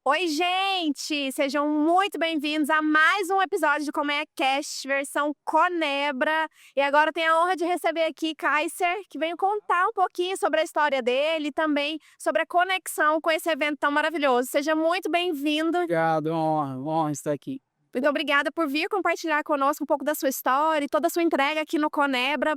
Oi, gente! Sejam muito bem-vindos a mais um episódio de Como é Cast, versão Conebra. E agora eu tenho a honra de receber aqui Kaiser, que veio contar um pouquinho sobre a história dele e também sobre a conexão com esse evento tão maravilhoso. Seja muito bem-vindo. Obrigado, é uma honra estar aqui. Muito obrigada por vir compartilhar conosco um pouco da sua história e toda a sua entrega aqui no Conebra.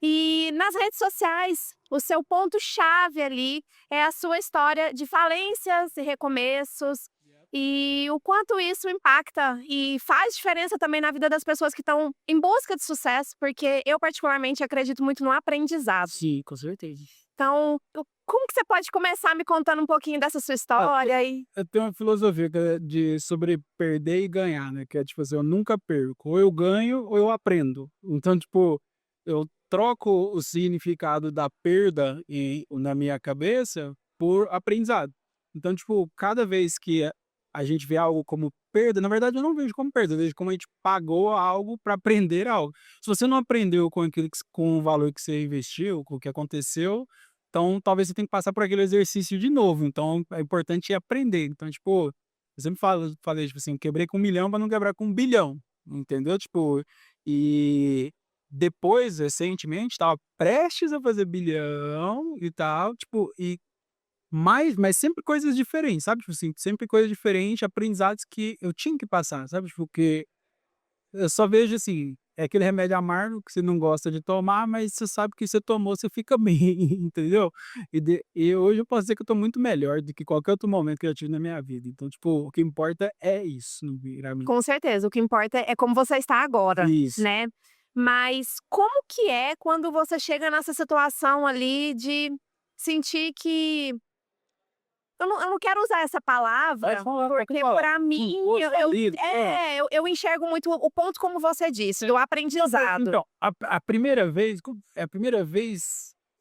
E nas redes sociais, o seu ponto-chave ali é a sua história de falências e recomeços. E o quanto isso impacta e faz diferença também na vida das pessoas que estão em busca de sucesso, porque eu particularmente acredito muito no aprendizado. Sim, com certeza. Então, como que você pode começar me contando um pouquinho dessa sua Ah, história e eu tenho uma filosofia que é sobre perder e ganhar, né, que é tipo assim, eu nunca perco, ou eu ganho ou eu aprendo. Então, tipo, eu troco o significado da perda na minha cabeça por aprendizado. Então, tipo, cada vez que a gente vê algo como perda, na verdade eu não vejo como perda, eu vejo como a gente pagou algo para aprender algo. Se você não aprendeu com aquilo com o valor que você investiu, com o que aconteceu, então, talvez você tenha que passar por aquele exercício de novo, então é importante aprender. Então, tipo, eu sempre falei, tipo assim, quebrei com 1 milhão para não quebrar com 1 bilhão, entendeu? Tipo, e depois, recentemente, estava prestes a fazer bilhão e tal, tipo, mas sempre coisas diferentes, sabe? Tipo assim, sempre coisas diferentes, aprendizados que eu tinha que passar, sabe? Tipo, porque eu só vejo assim, é aquele remédio amargo que você não gosta de tomar, mas você sabe que você tomou, você fica bem, entendeu? E hoje eu posso dizer que eu tô muito melhor do que qualquer outro momento que eu tive na minha vida. Então, tipo, o que importa é isso, não virar mim. com certeza, o que importa é como você está agora, Isso. né. Mas como que é quando você chega nessa situação ali de sentir que eu não quero usar essa Pode palavra, falar, pode porque falar. pra mim Pô, falido. eu enxergo muito o ponto como você disse, do aprendizado. Então, a primeira vez,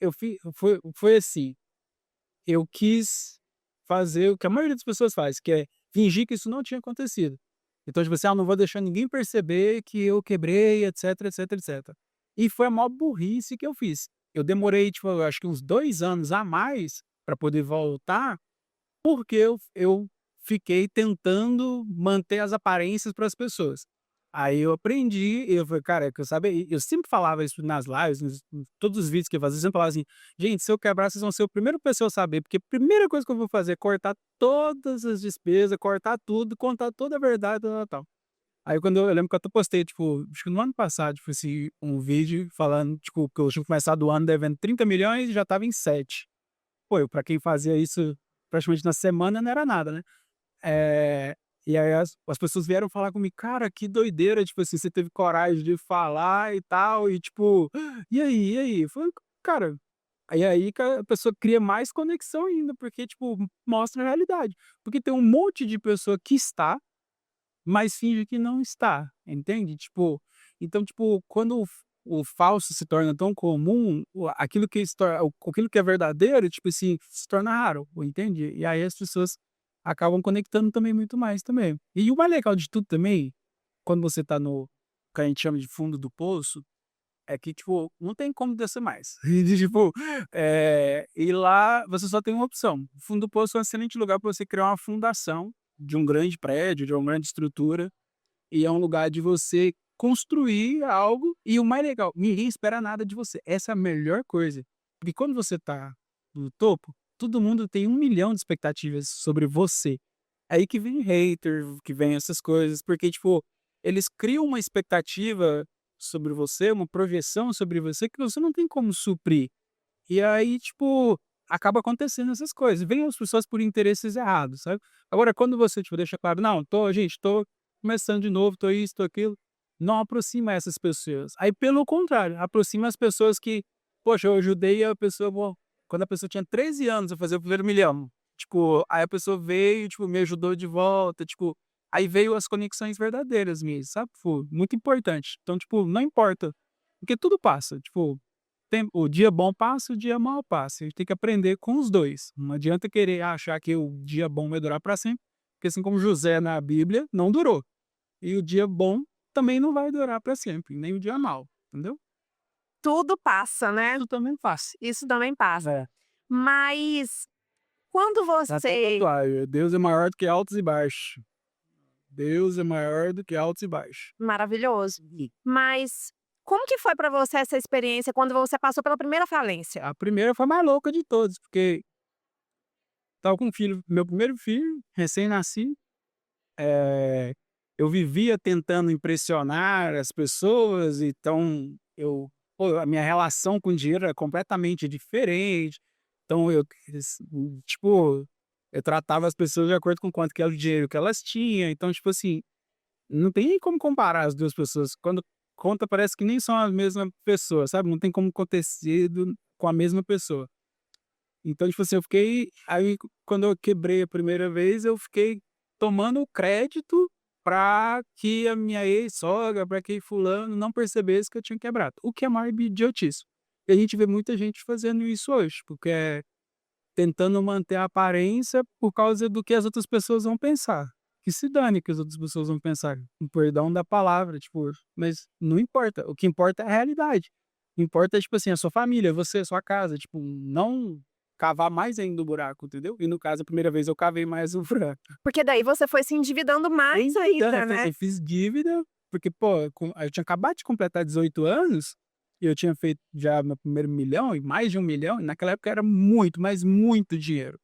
eu foi assim, eu quis fazer o que a maioria das pessoas faz, que é fingir que isso não tinha acontecido. Então, tipo assim: "Ah, não vou deixar ninguém perceber que eu quebrei, etc, etc, etc". E foi a maior burrice que eu fiz. Eu demorei, tipo, eu acho que uns 2 anos a mais para poder voltar, porque eu fiquei tentando manter as aparências para as pessoas. Aí eu aprendi, e eu falei: "Cara, é que eu sabia", e eu sempre falava isso nas lives, em todos os vídeos que eu fazia, eu sempre falava assim: "Gente, se eu quebrar, vocês vão ser o primeiro pessoa a saber, porque a primeira coisa que eu vou fazer é cortar todas as despesas, cortar tudo, contar toda a verdade, tal, tal, tal". Aí quando eu lembro que eu até postei, tipo, acho que no ano passado, tipo assim, um vídeo falando, tipo, que eu tinha começado o ano devendo 30 milhões e já estava em 7. Pô, eu, pra quem fazia isso praticamente na semana, não era nada, né. Eh, e aí as pessoas vieram falar comigo: "Cara, que doideira, tipo assim, você teve coragem de falar e tal", e tipo: "E aí, e aí?" Eu falei: "Cara", aí que a pessoa cria mais conexão ainda, porque, tipo, mostra a realidade. Porque tem um monte de pessoa que está, mas finge que não está, entende? Tipo, então, tipo, quando o falso se torna tão comum, aquilo que é verdadeiro, tipo assim, se torna raro, entende? E aí as pessoas acabam conectando também muito mais também. E o mais legal de tudo também, quando você tá no que a gente chama de fundo do poço, é que, tipo, não tem como descer mais. E tipo, e lá você só tem uma opção. O fundo do poço é um excelente lugar para você criar uma fundação de um grande prédio, de uma grande estrutura, e é um lugar de você construir algo, e o mais legal, ninguém espera nada de você. Essa é a melhor coisa. Porque quando você tá no topo, todo mundo tem 1 milhão de expectativas sobre você. Aí que vem hater, que vem essas coisas, porque, tipo, eles criam uma expectativa sobre você, uma projeção sobre você que você não tem como suprir. E aí, tipo, acaba acontecendo essas coisas. Vêm as pessoas por interesses errados, sabe. Agora quando você, tipo, deixa claro: "Não, tô começando de novo, tô isso, tô aquilo", não aproxima essas pessoas. Aí pelo contrário, aproxima as pessoas que, poxa, eu ajudei a pessoa, bom, quando a pessoa tinha 13 anos a fazer o primeiro milhão, tipo, aí a pessoa veio, tipo, me ajudou de volta, tipo, aí veio as conexões verdadeiras mesmo, sabe, tipo, muito importante. Então, tipo, não importa, porque tudo passa, tipo, o dia bom passa, o dia mal passa. A gente tem que aprender com os 2. Não adianta querer achar que o dia bom vai durar para sempre, porque assim como José na Bíblia, não durou. E o dia bom também não vai durar para sempre, nem o dia mal, entendeu? Tudo passa, né, Isso também passa. isso também passa. É. Mas Quando Até você tatuagem, Deus é maior do que altos e baixos. Deus é maior do que altos e baixos. maravilhoso. Mas como que foi pra você essa experiência quando você passou pela primeira falência? A primeira foi a mais louca de todas, porque estava com um filho, meu primeiro filho, recém-nascido. Eu vivia tentando impressionar as pessoas, então a minha relação com o dinheiro era completamente diferente. Então tipo, eu tratava as pessoas de acordo com quanto que era o dinheiro que elas tinham. Então, tipo assim, não tem nem como comparar as 2 pessoas. Quando conta, parece que nem são a mesma pessoa, sabe? Não tem como acontecer com a mesma pessoa. Então, tipo assim, quando eu quebrei a primeira vez, eu fiquei tomando crédito para que a minha ex-sogra, para que fulano não percebesse que eu tinha quebrado, o que é maior idiotice. E a gente vê muita gente fazendo isso hoje, porque é tentando manter a aparência por causa do que as outras pessoas vão pensar. Que se dane que as outras pessoas vão pensar, com perdão da palavra, tipo, mas não importa, o que importa é a realidade. O que importa é, tipo assim, a sua família, você, a sua casa, tipo, não cavar mais ainda o buraco, entendeu? E no caso, a primeira vez eu cavei mais o buraco. Porque daí você foi se endividando mais ainda, né? Eu fiz dívida, porque, pô, eu tinha acabado de completar 18 anos, e eu tinha feito já meu primeiro milhão, e mais de 1 milhão, e naquela época era muito, mas muito dinheiro.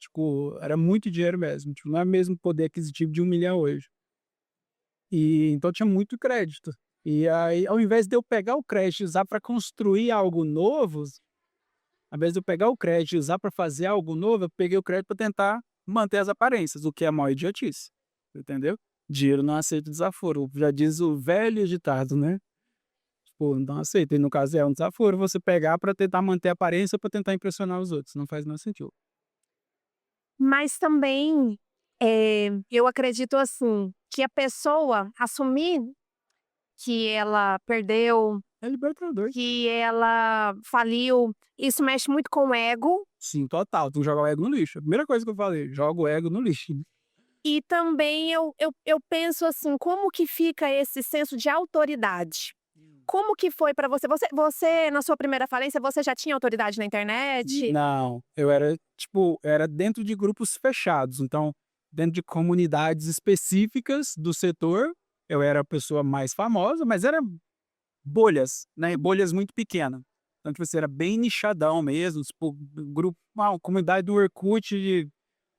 Tipo, era muito dinheiro mesmo, tipo, não é mesmo poder aquisitivo de 1 milhão hoje. E então tinha muito crédito. E aí, ao invés de eu pegar o crédito e usar para construir algo novo, ao invés de eu pegar o crédito e usar para fazer algo novo, eu peguei o crédito para tentar manter as aparências, o que é a maior idiotice, entendeu? Dinheiro não aceita desaforo, já diz o velho ditado, né? Tipo, não aceita. E no caso é um desaforo você pegar para tentar manter a aparência, para tentar impressionar os outros, não faz nenhum sentido. Mas também, eu acredito assim, que a pessoa assumir que ela perdeu, É libertador. que ela faliu, isso mexe muito com o ego. Sim, total. Tu joga o ego no lixo. A primeira coisa que eu falei, joga o ego no lixo. E também eu penso assim, como que fica esse senso de autoridade? Como que foi pra você? Você na sua primeira falência, você já tinha autoridade na internet? Não, era dentro de grupos fechados, então, dentro de comunidades específicas do setor, eu era a pessoa mais famosa, mas era bolhas, né, bolhas muito pequenas. Então, tipo assim, era bem nichadão mesmo, tipo, comunidade do Orkut,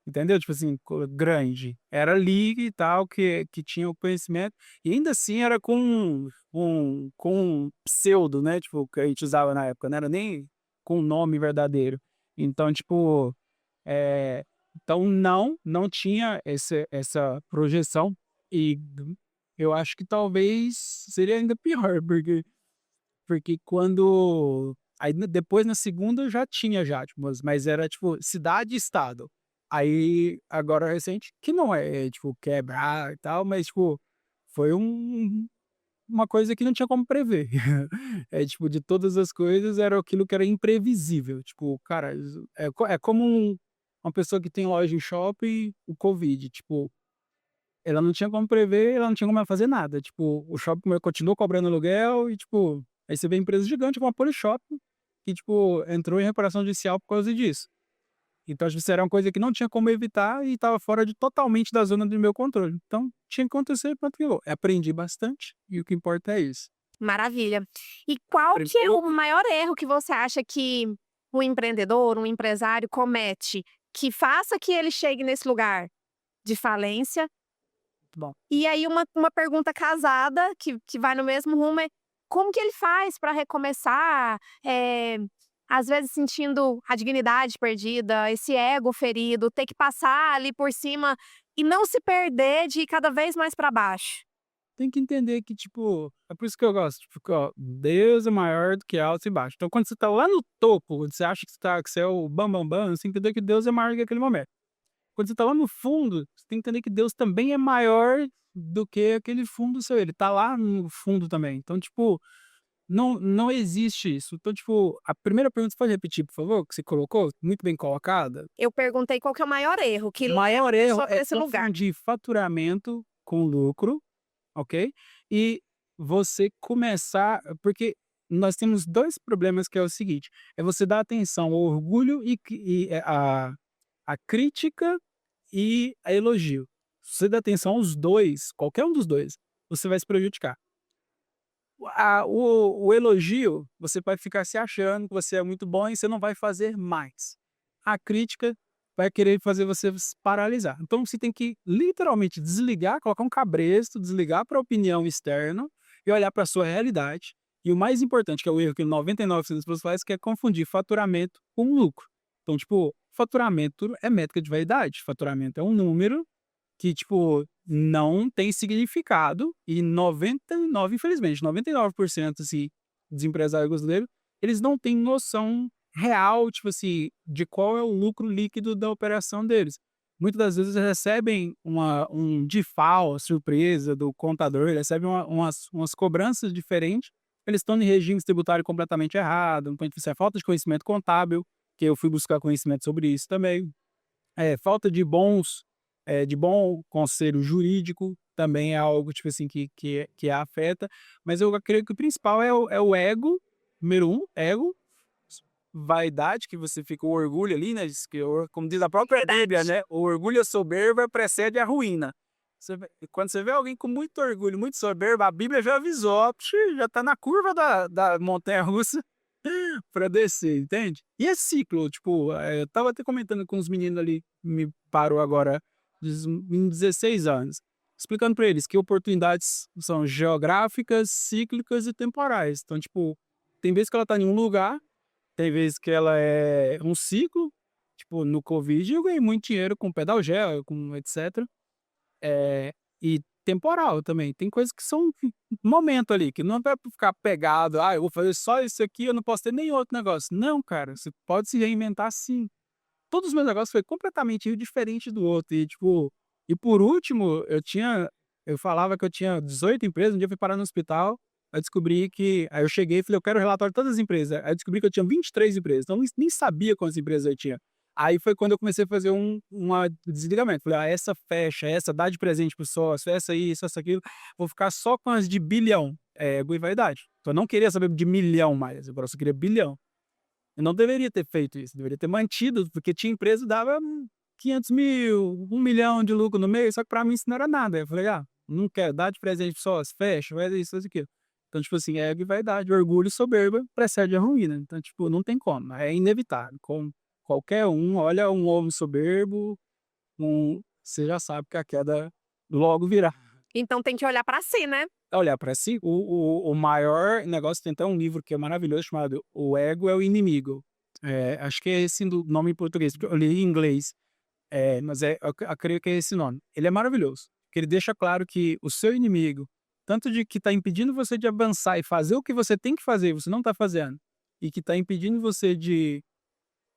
entendeu? Tipo assim, grande. Era ali e tal, que tinha o conhecimento, e ainda assim era com um pseudo, né? Tipo, que a gente usava na época, não era nem com o nome verdadeiro. Então, tipo, é, então não tinha essa projeção, e eu acho que talvez seria ainda pior, porque quando aí depois na segunda eu já tinha já, tipo, mas era tipo cidade e estado. Aí agora recente, que não é tipo quebrar e tal, mas tipo, foi uma coisa que não tinha como prever. É tipo, de todas as coisas era aquilo que era imprevisível. Tipo, cara, é como uma pessoa que tem loja em shopping, o Covid, tipo, ela não tinha como prever, ela não tinha como ela fazer nada. Tipo, o shopping continuou cobrando aluguel e, tipo, aí você vê empresa gigante como a Polishop, que, tipo, entrou em reparação judicial por causa disso. Então, tipo, isso era uma coisa que não tinha como evitar e estava fora totalmente da zona do meu controle. Então, tinha que acontecer, pronto, acabou. Aprendi bastante e o que importa é isso. Maravilha. E qual que é o maior erro que você acha que um empreendedor, um empresário comete, que faça que ele chegue nesse lugar de falência? Muito bom. E aí uma pergunta casada que vai no mesmo rumo é: como que ele faz para recomeçar, às vezes sentindo a dignidade perdida, esse ego ferido, ter que passar ali por cima e não se perder de ir cada vez mais para baixo? Tem que entender que, tipo, é por isso que eu gosto, tipo, ó, Deus é maior do que altos e baixos. Então, quando você tá lá no topo, quando você acha que você é o bam você tem que entender que Deus é maior que aquele momento. Quando você tá lá no fundo, você tem que entender que Deus também é maior do que aquele fundo seu, ele tá lá no fundo também. Então, tipo, não existe isso. Então, tipo, a primeira pergunta, você pode repetir, por favor, que você colocou? Muito bem colocada. Eu perguntei qual que é o maior erro que O leva maior a erro pessoa é para esse lugar. confundir faturamento com lucro, ok? E você começar, porque nós temos 2 problemas, que é o seguinte, é você dar atenção ao orgulho a crítica e a elogio. Se você der atenção aos dois, qualquer um dos dois, você vai se prejudicar. O elogio, você vai ficar se achando que você é muito bom e você não vai fazer mais. A crítica vai querer fazer você se paralisar. Então você tem que literalmente desligar, colocar um cabresto, desligar para a opinião externa e olhar para a sua realidade. E o mais importante, que é o erro que 99% das pessoas faz, que é confundir faturamento com lucro. Então, tipo, faturamento é métrica de vaidade. Faturamento é um número que, tipo, não tem significado e 99, infelizmente, 99% assim, dos empresários brasileiros, eles não têm noção real, tipo assim, de qual é o lucro líquido da operação deles. Muitas das vezes recebem um DIFAL, surpresa do contador, recebem umas cobranças diferentes, eles estão em regimes tributários completamente errados, então, tipo assim, é falta de conhecimento contábil, que eu fui buscar conhecimento sobre isso também. Falta de bom conselho jurídico também é algo, tipo assim, que afeta, mas eu creio que o principal é o ego, número um, ego, vaidade, que você fica o orgulho ali, né, como diz a própria Bíblia, né, o orgulho e a soberba precede a ruína. Quando você vê alguém com muito orgulho, muito soberba, a Bíblia já avisou, ó, já está na curva da montanha-russa para descer, entende? E é ciclo, tipo, eu tava até comentando com os meninos ali, me parou agora, em 16 anos, explicando para eles que oportunidades são geográficas, cíclicas e temporais. Então, tipo, tem vezes que ela tá em um lugar, tem vezes que ela é um ciclo, tipo, no Covid eu ganhei muito dinheiro com pedal gel, com etc. E temporal também. Tem coisas que são momento ali, que não vai ficar pegado, eu vou fazer só isso aqui, eu não posso ter nenhum outro negócio. Não, cara, você pode se reinventar sim. Todos os meus negócios foi completamente diferente do outro. E, tipo, e por último, eu falava que eu tinha 18 empresas, um dia eu fui parar no hospital, eu descobri que, aí eu cheguei e falei, eu quero o relatório de todas as empresas. Aí eu descobri que eu tinha 23 empresas, então eu nem sabia quantas empresas eu tinha. Aí foi quando eu comecei a fazer um desligamento. Falei, essa fecha, essa dá de presente pro sócio, essa isso, essa aquilo. Vou ficar só com as de bilhão. É ego e vaidade. Então eu não queria saber de milhão mais, agora eu só queria bilhão. Eu não deveria ter feito isso, deveria ter mantido, porque tinha empresa que dava 500 mil, 1 milhão de lucro no mês, só que pra mim isso não era nada. Aí eu falei, não quero dar de presente pro sócio, fecha, faz isso, faz aquilo. Então, tipo assim, ego e vaidade, orgulho e soberba precede a ruína. Então, tipo, não tem como, é inevitável. Qualquer um, olha um homem soberbo, você já sabe que a queda logo virá. Então tem que olhar para si, né? Olhar para si, o maior negócio, tem até um livro que é maravilhoso chamado O Ego é o Inimigo. Acho que é esse o nome em português, porque eu li em inglês, mas eu creio que é esse nome. Ele é maravilhoso, porque ele deixa claro que o seu inimigo, tanto de que está impedindo você de avançar e fazer o que você tem que fazer, você não está fazendo, e que está impedindo você de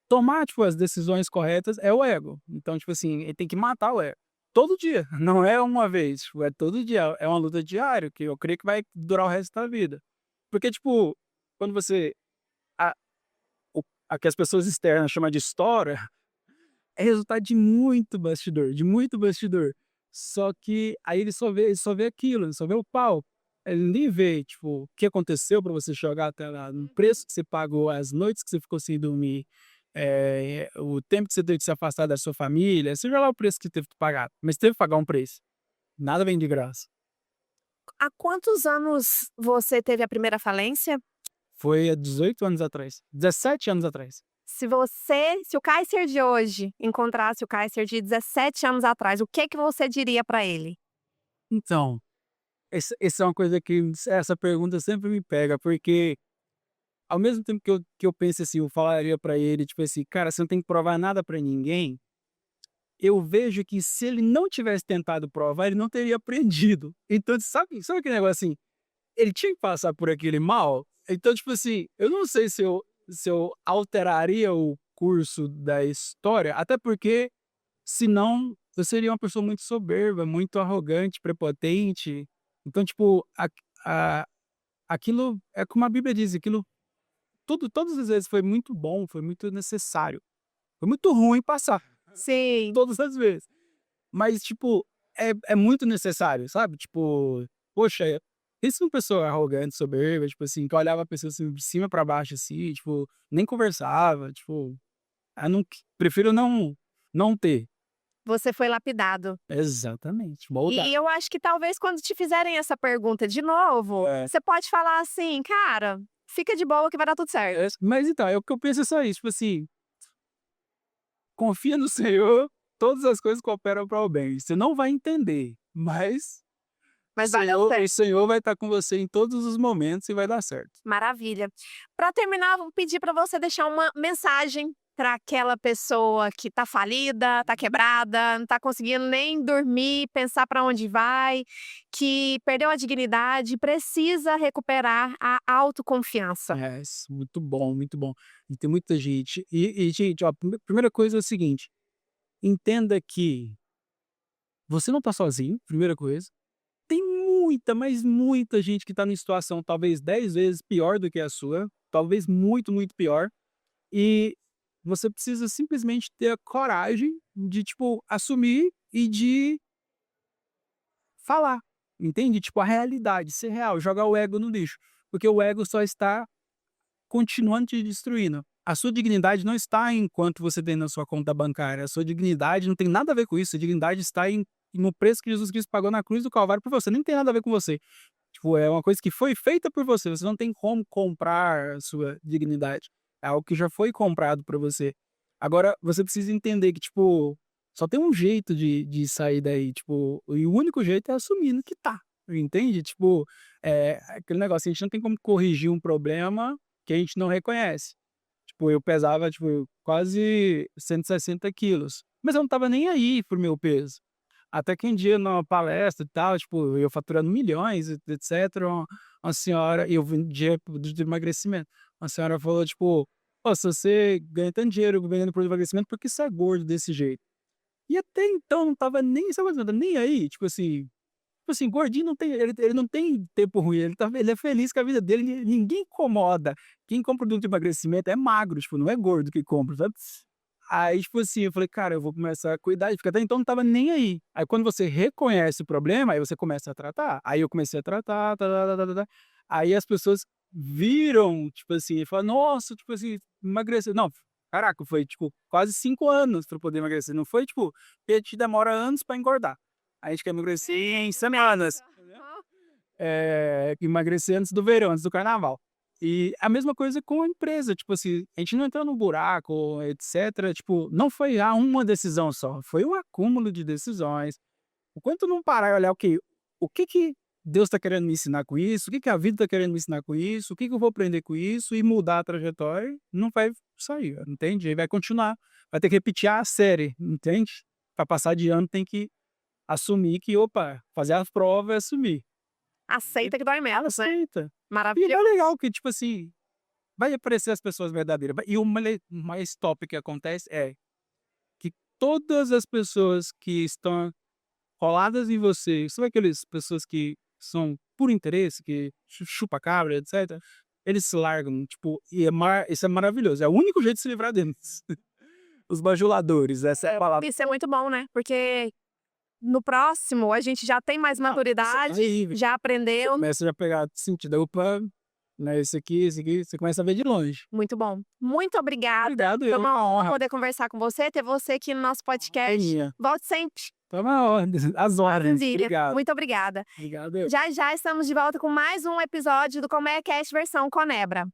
tomar, tipo, as decisões corretas, é o ego. Então, tipo assim, ele tem que matar o ego. Todo dia, não é uma vez, tipo, é todo dia, é uma luta diária, que eu creio que vai durar o resto da vida. Porque, tipo, quando você a a que as pessoas externas chamam de história, é resultado de muito bastidor, de muito bastidor. Só que aí ele só vê aquilo, ele só vê o pau. Ele nem vê, tipo, o que aconteceu para você chegar até lá, no preço que você pagou, as noites que você ficou sem dormir, o tempo que você teve que se afastar da sua família, seja lá o preço que teve que pagar, mas teve que pagar um preço. Nada vem de graça. Há quantos anos você teve a primeira falência? Foi há 18 anos atrás, 17 anos atrás. Se o Kaiser de hoje encontrasse o Kaiser de 17 anos atrás, o que você diria para ele? Então, essa é uma coisa que essa pergunta sempre me pega, porque ao mesmo tempo que eu penso assim, eu falaria pra ele, tipo assim: "Cara, você não tem que provar nada pra ninguém", eu vejo que se ele não tivesse tentado provar, ele não teria aprendido. Então, sabe aquele negócio assim, ele tinha que passar por aquele mal? Então, tipo assim, eu não sei se eu alteraria o curso da história, até porque senão eu seria uma pessoa muito soberba, muito arrogante, prepotente. Então, tipo, a aquilo é como a Bíblia diz, aquilo todas as vezes foi muito bom, foi muito necessário. Foi muito ruim passar, Sim. todas as vezes. Mas, tipo, é muito necessário, sabe? Tipo, poxa, pensa uma pessoa arrogante, soberba, tipo assim, que olhava a pessoa assim, de cima pra baixo, assim, tipo, nem conversava, tipo, eu não, prefiro não ter. Você foi lapidado. Exatamente, moldado. E eu acho que talvez quando te fizerem essa pergunta de novo, você pode falar assim: "Cara, fica de boa que vai dar tudo certo". Mas então, é o que eu penso é só isso, tipo assim, confia no Senhor, todas as coisas cooperam para o bem. Você não vai entender, mas Mas vai dar o certo. Senhor vai estar com você em todos os momentos e vai dar certo. Maravilha. Para terminar, vou pedir para você deixar uma mensagem para aquela pessoa que tá falida, tá quebrada, não tá conseguindo nem dormir, pensar para onde vai, que perdeu a dignidade e precisa recuperar a autoconfiança. É, isso, muito bom, muito bom. E tem muita gente. Gente, ó, primeira coisa é o seguinte: entenda que você não tá sozinho, primeira coisa. Tem muita, mas muita gente que tá numa situação talvez 10 vezes pior do que a sua, talvez muito, muito pior. E você precisa simplesmente ter a coragem de, tipo, assumir e de falar, entende? Tipo, a realidade, ser real, jogar o ego no lixo. Porque o ego só está continuando te destruindo. A sua dignidade não está em quanto você tem na sua conta bancária. A sua dignidade não tem nada a ver com isso. A dignidade está no preço que Jesus Cristo pagou na cruz do Calvário por você. Nem tem nada a ver com você. Tipo, é uma coisa que foi feita por você. Você não tem como comprar a sua dignidade. É algo que já foi comprado para você. Agora, você precisa entender que, tipo, só tem um jeito de sair daí. Tipo, e o único jeito é assumindo que tá. Entende? Tipo, aquele negócio, a gente não tem como corrigir um problema que a gente não reconhece. Tipo, eu pesava, tipo, quase 160 quilos, mas eu não estava nem aí pro meu peso. Até que um dia numa palestra e tal, tipo, eu faturando milhões, etc, uma senhora, e eu vendia produto de emagrecimento. Uma senhora falou, tipo: "Ó, se você ganha tanto dinheiro vendendo produto de emagrecimento, por que você é gordo desse jeito?" E até então não estava nem, sabe, não estava nem aí, tipo assim, gordinho não tem, ele não tem tempo ruim, ele é feliz com a vida dele, ninguém incomoda. Quem compra produto de emagrecimento é magro, tipo, não é gordo que compra, sabe. Aí, tipo assim, eu falei: "Cara, eu vou começar a cuidar", porque até então não estava nem aí. Aí quando você reconhece o problema, aí você começa a tratar. Aí eu comecei a tratar, tá-tá-tá-tá-tá. Aí as pessoas viram, tipo assim, e falaram: "Nossa", tipo assim, emagreceu. Não, caraca, foi, tipo, quase 5 anos pra poder emagrecer, não foi, tipo, porque a gente demora anos pra engordar. A gente quer emagrecer em semanas, entendeu? Emagrecer antes do verão, antes do carnaval. E a mesma coisa com a empresa, tipo assim, a gente não entrou no buraco, etc, tipo, não foi uma decisão só, foi um acúmulo de decisões. Enquanto não parar e olhar, ok, o que que Deus está querendo me ensinar com isso, o que que a vida está querendo me ensinar com isso, o que que eu vou aprender com isso e mudar a trajetória, não vai sair, entende? Aí vai continuar, vai ter que repetir a série, entende? Para passar de ano tem que assumir que, opa, fazer as provas e assumir. Aceita que dói menos, né. Aceita. E é Maravilhoso. legal que, tipo assim, vai aparecer as pessoas verdadeiras. E o mais top que acontece é que todas as pessoas que estão coladas em você, sabe aquelas pessoas que são por interesse, que chupa cabra, etc, eles se largam, tipo, e isso é maravilhoso. É o único jeito de se livrar deles. Os bajuladores, essa é a palavra. Isso é muito bom, né, porque no próximo a gente já tem mais maturidade, Aí já aprendeu. começa já a pegar sentido. Opa, né, esse aqui, você começa a ver de longe. Muito bom. Muito obrigada. Obrigado, Foi eu. uma honra poder conversar com você, ter você aqui no nosso É podcast. minha. Volte sempre. Foi uma ordem, as ordens. Maravilha. Obrigado. Muito obrigada. Obrigado eu. Já já estamos de volta com mais um episódio do Como é Cast versão Conebra.